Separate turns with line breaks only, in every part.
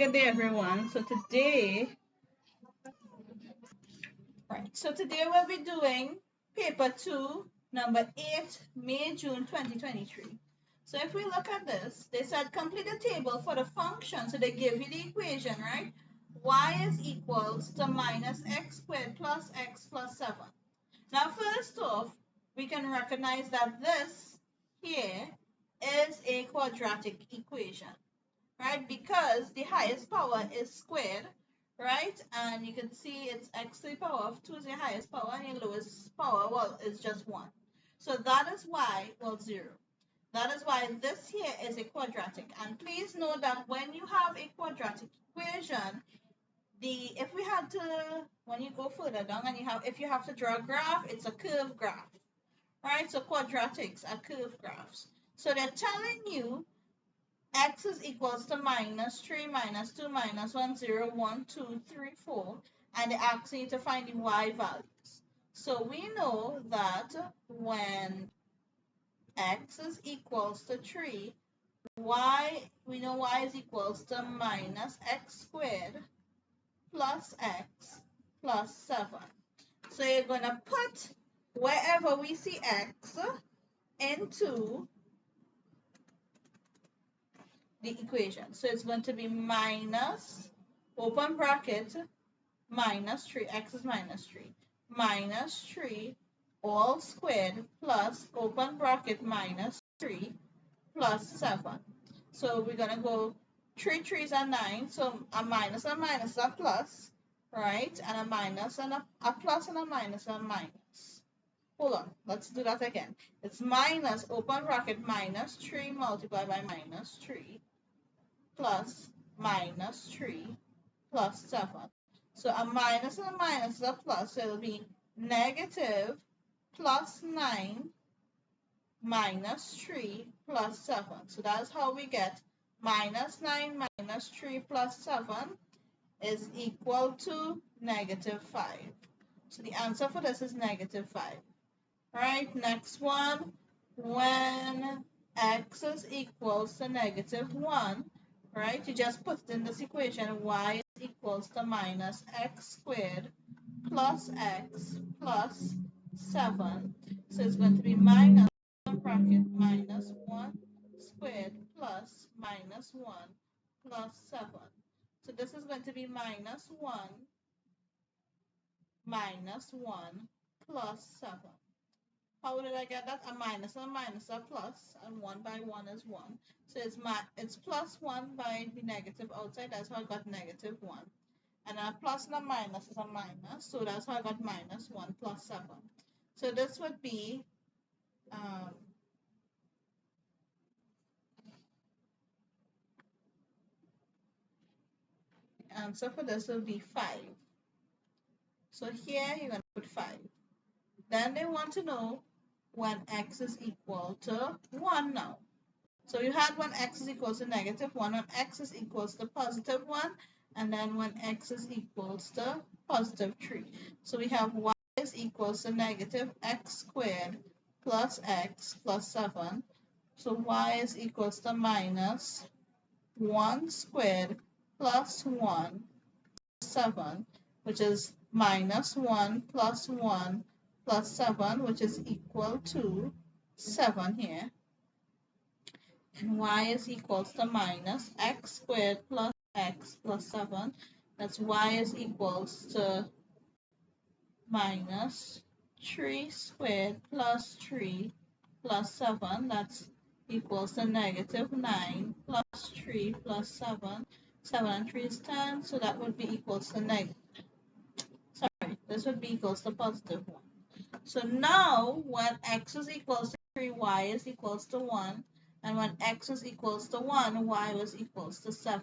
good day, everyone. So today we'll be doing paper 2, number 8, May, June 2023. So if we look at this, they said complete a table for the function. So they give you the equation, right? Y is equals to minus x squared plus x plus 7. Now, first off, we can recognize that this here is a quadratic equation, right? Because the highest power is squared, right? And you can see it's x to the power of 2 is the highest power, and the lowest power, well, is just 1. So that is why, well, 0. That is why this here is a quadratic. And please note that when you have a quadratic equation, if we had to, when you go further down and if you have to draw a graph, it's a curved graph, right? So quadratics are curved graphs. So they're telling you x is equals to minus 3, minus 2, minus 1, 0, 1, 2, 3, 4, and they're asking you to find the y values. So we know that when x is equals to 3, we know y is equals to minus x squared plus x plus 7. So you're going to put wherever we see x into the equation. So it's going to be minus, open bracket, minus 3, x is minus 3, minus 3 all squared plus, open bracket, minus 3 plus 7. So we're going to go 3 3s are 9, so a minus and a minus is a plus, right? And a minus and a plus and a minus and a minus. Hold on, let's do that again. It's minus, open bracket, minus 3 multiplied by minus 3 plus minus 3 plus 7. So a minus and a minus is a plus, so it will be negative plus 9 minus 3 plus 7. So that's how we get minus 9 minus 3 plus 7 is equal to negative 5. So the answer for this is negative 5. All right, next one, when x is equals to negative 1, right, you just put it in this equation, y is equals to minus x squared plus x plus 7. So it's going to be minus, bracket, minus 1 squared plus minus 1 plus 7. So this is going to be minus 1 plus 7. How did I get that? A minus and a minus are plus, and 1 by 1 is 1. So it's plus 1 by the negative outside. That's how I got negative 1. And a plus and a minus is a minus. So that's how I got minus 1 plus 7. So this would be answer for this will be 5. So here you're going to put 5. Then they want to know when x is equal to 1 now. So you had when x is equal to negative 1, when x is equals to positive 1, and then when x is equals to positive 3. So we have y is equals to negative x squared plus x plus 7. So y is equals to minus 1 squared plus 1 plus 7, which is minus 1 plus 1 plus 7, which is equal to 7 here. And y is equals to minus x squared plus x plus 7. That's y is equals to minus 3 squared plus 3 plus 7. That's equals to negative 9 plus 3 plus 7. 7 and 3 is 10, so that would be equals to this would be equals to positive 1. So now when x is equals to 3, y is equals to 1. And when x is equals to 1, y was equals to 7.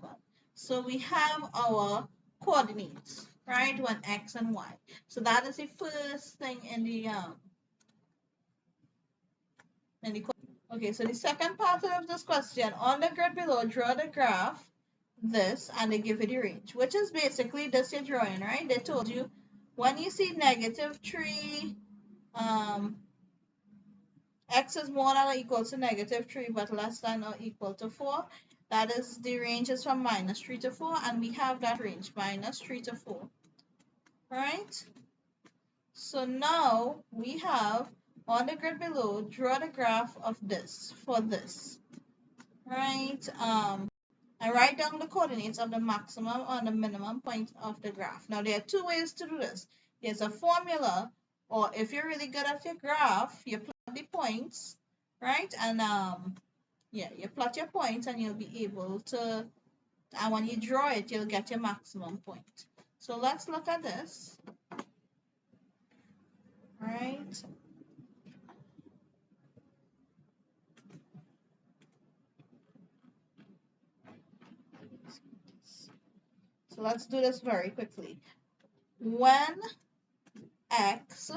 So we have our coordinates, right, when x and y. So that is the first thing in the okay, so the second part of this question, on the grid below, draw the graph, this, and they give you the range, which is basically this you're drawing, right? They told you when you see negative 3, x is more than or equal to negative 3 but less than or equal to 4, That is, the range is from -3 to 4, and we have that range, -3 to 4. Right? So now we have, on the grid below, draw the graph of this, for this. Right? And write down the coordinates of the maximum and the minimum point of the graph. Now, there are two ways to do this. There's a formula, or if you're really good at your graph, you plot the points, right? And yeah, you plot your points and you'll be able to, and when you draw it, you'll get your maximum point. So let's look at this, right? So let's do this very quickly. When x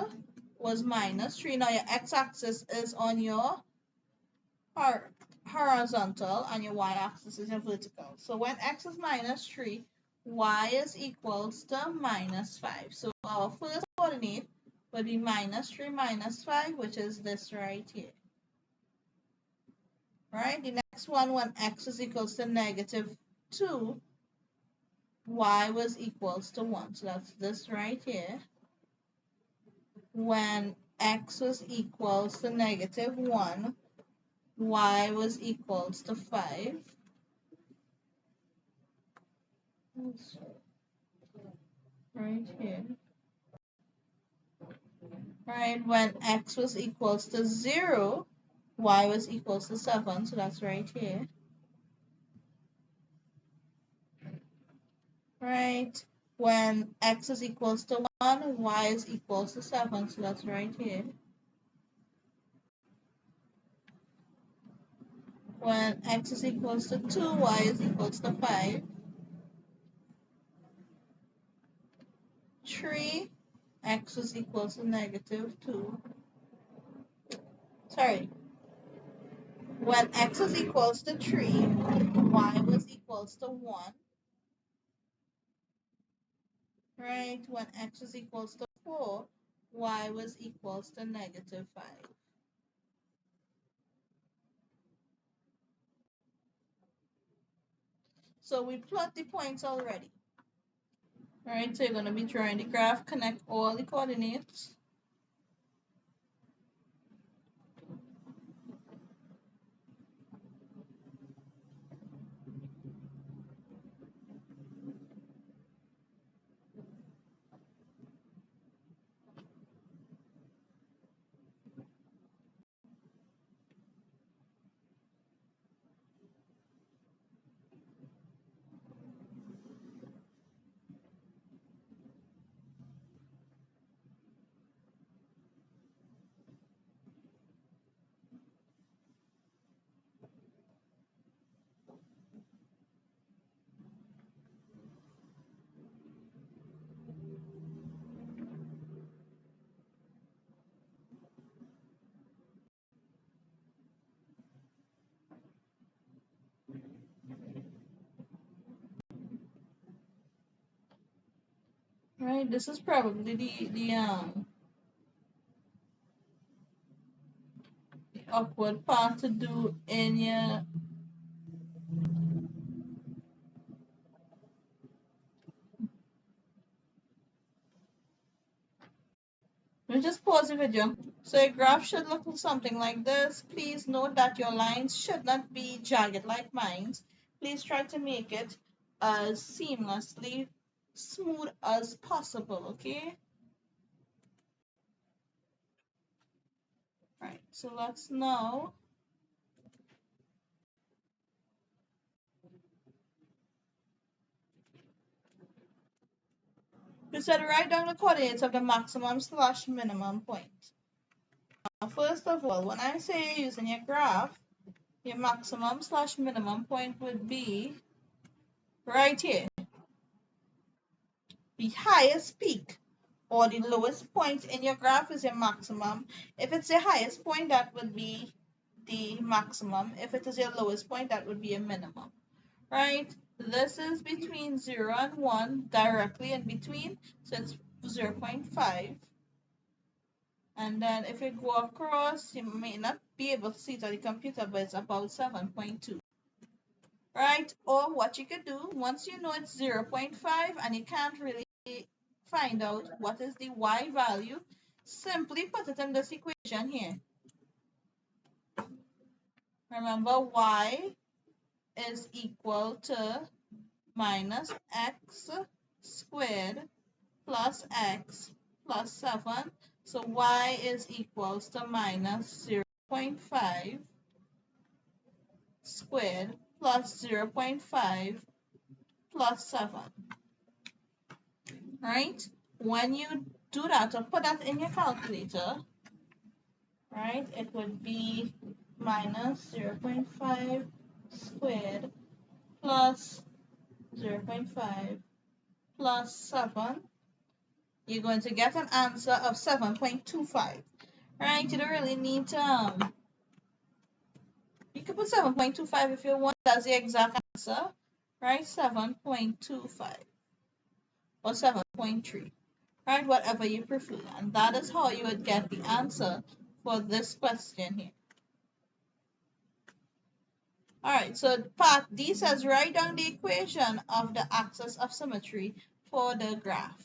was -3, now your x-axis is on your horizontal and your y-axis is your vertical. So when x is -3, y is equals to -5. So our first coordinate would be -3 -5, which is this right here. Right? The next one, when x is equals to -2, y was equals to 1. So that's this right here. When x was equals to -1, y was equals to 5. Right here. Right, when x was equals to 0, y was equals to 7, so that's right here. Right, when x is equals to 1, y is equals to 7, so that's right here. When x is equals to 2, y is equals to 5. 3, x is equals to -2. Sorry. When x is equals to 3, y was equals to 1. Right, when x is equals to 4, y was equals to -5. So we plot the points already. Right, so you're going to be drawing the graph, connect all the coordinates. Right, this is probably the awkward part to do in your. Let me just pause the video. So your graph should look something like this. Please note that your lines should not be jagged like mine. Please try to make it as seamlessly smooth as possible, okay? Right, so let's now write down the coordinates of the maximum/minimum point. Now, first of all, when I say you're using your graph, your maximum/minimum point would be right here. The highest peak or the lowest point in your graph is your maximum. If it's the highest point, that would be the maximum. If it is your lowest point, that would be a minimum, right? This is between 0 and 1, directly in between, so it's 0.5. And then if you go across, you may not be able to see it on the computer, but it's about 7.2. right? Or what you could do, once you know it's 0.5 and you can't really find out what is the y value, simply put it in this equation here. Remember, y is equal to minus x squared plus x plus 7. So y is equals to minus 0.5 squared plus 0.5 plus 7. Right? When you do that or put that in your calculator, right, it would be minus 0.5 squared plus 0.5 plus 7. You're going to get an answer of 7.25. Right? You don't really need to, you can put 7.25 if you want. That's the exact answer. Right? 7.25 or 7.3. Right? Whatever you prefer. And that is how you would get the answer for this question here. Alright, so part D says write down the equation of the axis of symmetry for the graph.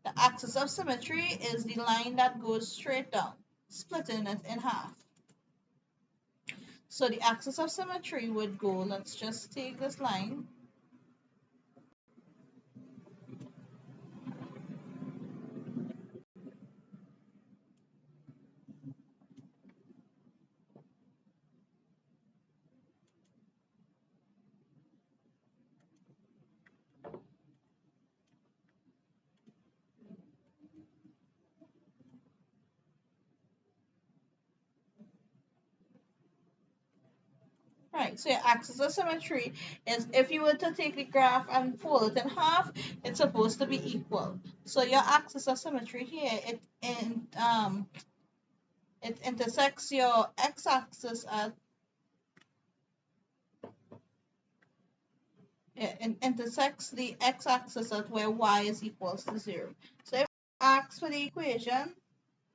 The axis of symmetry is the line that goes straight down, splitting it in half. So the axis of symmetry would go, let's just take this line. Right, so your axis of symmetry is, if you were to take the graph and fold it in half, it's supposed to be equal. So your axis of symmetry here, it intersects your x-axis at it intersects the x-axis at where y is equals to 0. So if you ask for the equation,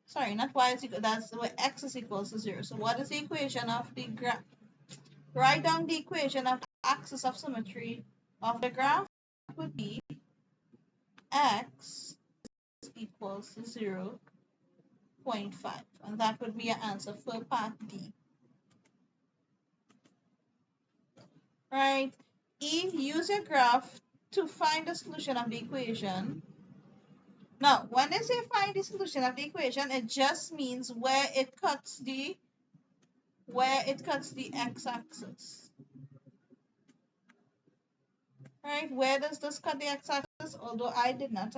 sorry, not y is equal, that's where x is equals to 0. So what is the equation of the graph? Write down the equation of the axis of symmetry of the graph. It would be x equals to 0.5. And that would be your answer for part D. Right? E, use your graph to find the solution of the equation. Now, when they say find the solution of the equation, it just means where it cuts the x-axis. Right? Where does this cut the x-axis? Although I did not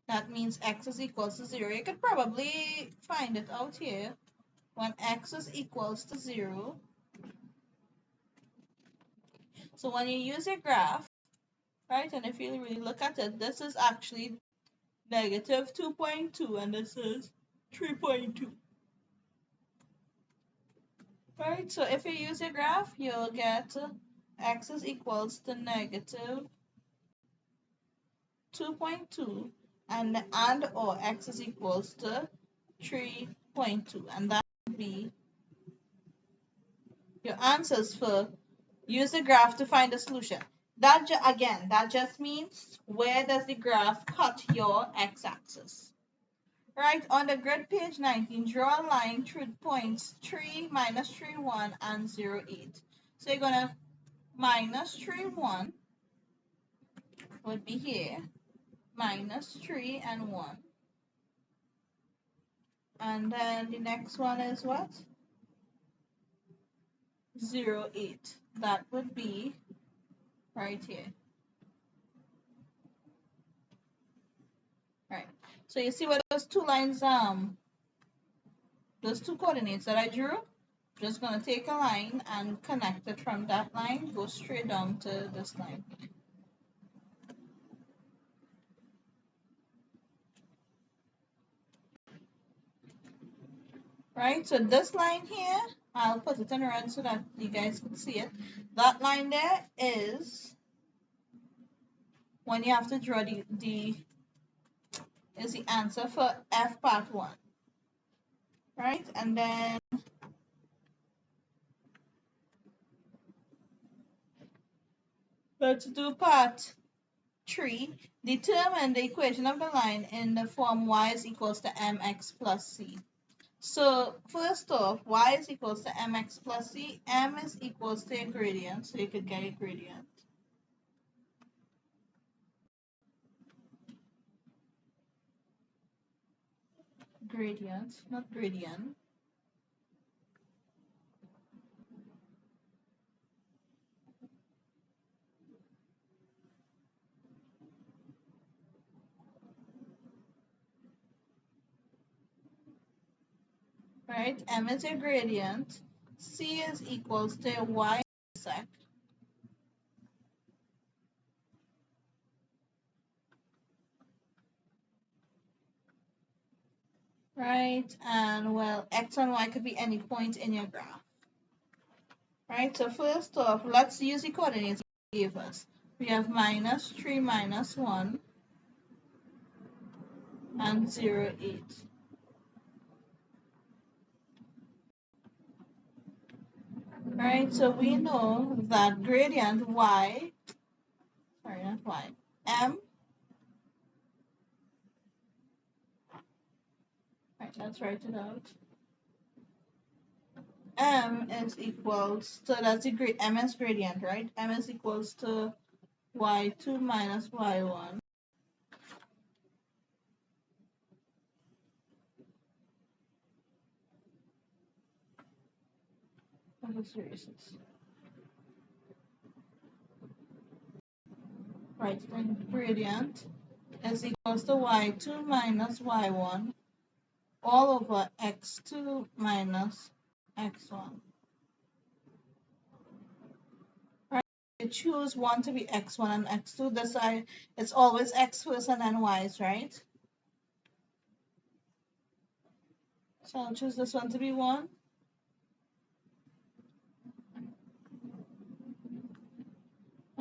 that means x is equals to 0. You could probably find it out here. When x is equals to 0. So when you use your graph, right, and if you really look at it, this is actually negative 2.2 and this is 3.2. Right, so if you use your graph, you'll get x is equals to negative 2.2 and or x is equals to 3.2, and that would be your answers for use the graph to find the solution. That again, that just means where does the graph cut your x-axis. Right, on the grid page 19, draw a line through points 3, minus 3, 1, and 0, 8. So you're going to minus 3, 1 would be here, minus 3 and 1. And then the next one is what? 0, 8. That would be right here. Right. So you see what those two lines, those two coordinates that I drew? Just going to take a line and connect it from that line, go straight down to this line. Right, so this line here, I'll put it in red so that you guys can see it. That line there is when you have to draw is the answer for F part 1. Right, and then Let's do part 3. Determine the equation of the line in the form y is equals to mx plus c. So first off, y is equals to mx plus c. M is equals to a gradient, so you could get a gradient. Gradient, not gradient. Right? M is a gradient. C is equals to a y-intercept. Right? And well, x and y could be any point in your graph. Right? So first off, let's use the coordinates it gave us. We have minus 3 minus 1 and 0, 8. Right? So we know that gradient y, sorry, not y, m, right, let's write it out. M is equals to, that's the m is gradient, right? M is equals to y2 minus y1. Right, then gradient is equals to y2 minus y1 all over x2 minus x1. Right, you choose one to be x1 and x2. That's why it's always x first and then y's, right? So I'll choose this one to be 1.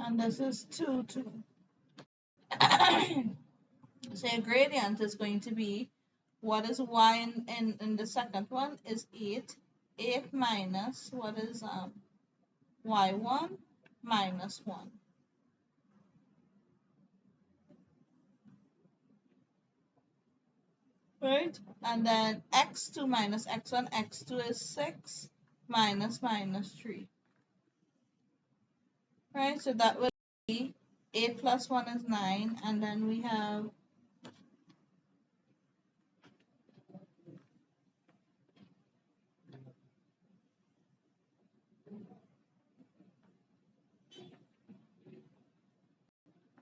And this is 2, 2. So your gradient is going to be, what is y in the second one is 8. 8 minus, what is y1 minus 1. Right? And then x2 minus x1, x2 is 6 minus minus 3. Right? So that would be 8 plus 1 is 9, and then we have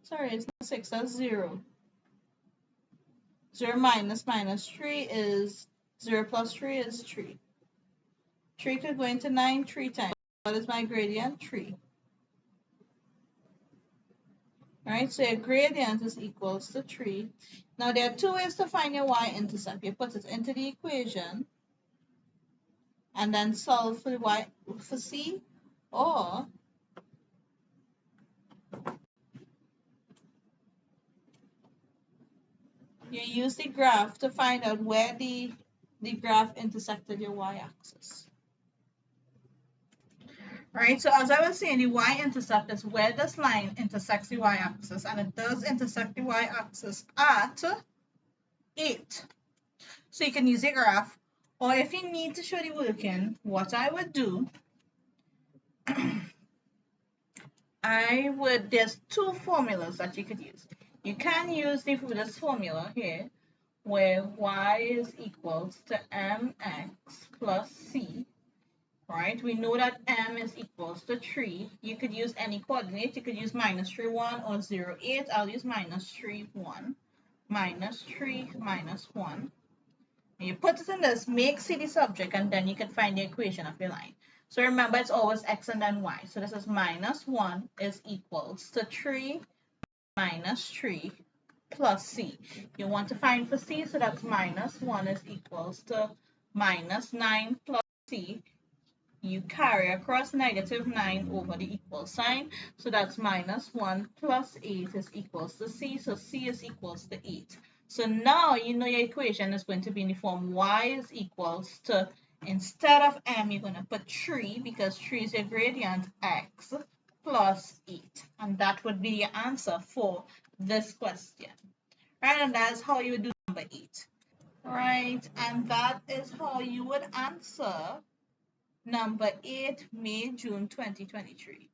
sorry, it's not 6, that's 0. 0 minus minus 3 is 0 plus 3 is 3. 3 could go into 9 3 times. What is my gradient? 3. Right, so your gradient is equals to 3. Now there are two ways to find your y-intercept. You put it into the equation and then solve for y for c, or you use the graph to find out where the graph intersected your y-axis. Right, so as I was saying, the y-intercept is where this line intersects the y-axis, and it does intersect the y-axis at 8. So you can use a graph, or if you need to show the working, what I would do, there's two formulas that you could use. You can use this formula here, where y is equals to mx plus c. Right, we know that m is equals to 3. You could use any coordinate. You could use minus 3, 1 or 0, 8. I'll use minus 3, 1, minus 3, minus 1. And you put it in this, make c the subject, and then you can find the equation of your line. So remember, it's always x and then y. So this is minus 1 is equals to 3 minus 3 plus c. You want to find for c, so that's minus 1 is equals to minus 9 plus c. You carry across negative 9 over the equal sign. So that's minus 1 plus 8 is equals to c. So c is equals to 8. So now you know your equation is going to be in the form y is equals to, instead of m, you're going to put 3 because 3 is your gradient x plus 8. And that would be your answer for this question. Right, and that's how you would do number 8. Right, and that is how you would answer number 8, May, June 2023.